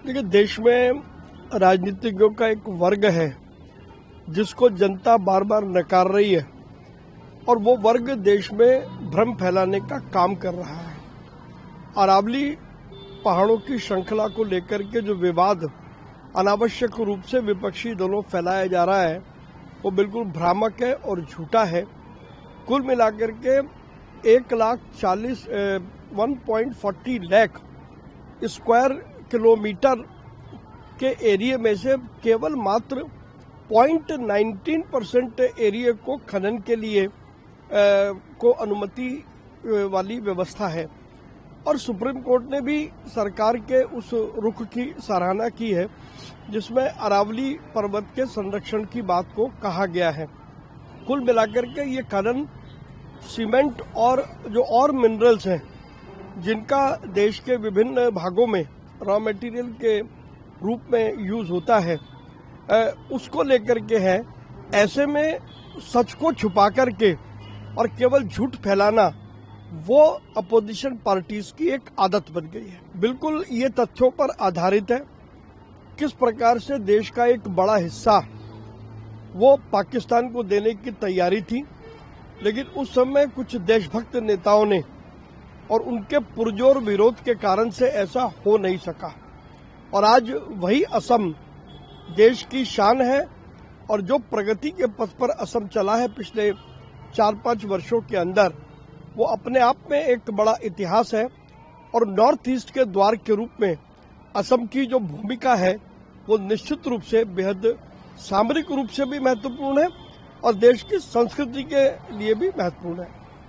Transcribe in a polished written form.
देखिए, देश में राजनीतिज्ञों का एक वर्ग है जिसको जनता बार बार नकार रही है और वो वर्ग देश में भ्रम फैलाने का काम कर रहा है। अरावली पहाड़ों की श्रृंखला को लेकर के जो विवाद अनावश्यक रूप से विपक्षी दलों फैलाया जा रहा है वो बिल्कुल भ्रामक है और झूठा है। कुल मिलाकर के 1,40 लाख स्क्वायर किलोमीटर के एरिया में से केवल मात्र 0.19% एरिया को खनन के लिए को अनुमति वाली व्यवस्था है और सुप्रीम कोर्ट ने भी सरकार के उस रुख की सराहना की है जिसमें अरावली पर्वत के संरक्षण की बात को कहा गया है। कुल मिलाकर के ये खनन सीमेंट और जो और मिनरल्स हैं जिनका देश के विभिन्न भागों में रॉ मटेरियल के रूप में यूज होता है उसको लेकर के है। ऐसे में सच को छुपा करके और केवल झूठ फैलाना वो अपोजिशन पार्टीज की एक आदत बन गई है। बिल्कुल ये तथ्यों पर आधारित है किस प्रकार से देश का एक बड़ा हिस्सा वो पाकिस्तान को देने की तैयारी थी, लेकिन उस समय कुछ देशभक्त नेताओं ने और उनके पुरजोर विरोध के कारण से ऐसा हो नहीं सका और आज वही असम देश की शान है और जो प्रगति के पथ पर असम चला है पिछले 4-5 वर्षों के अंदर वो अपने आप में एक बड़ा इतिहास है और नॉर्थ ईस्ट के द्वार के रूप में असम की जो भूमिका है वो निश्चित रूप से बेहद सामरिक रूप से भी महत्वपूर्ण है और देश की संस्कृति के लिए भी महत्वपूर्ण है।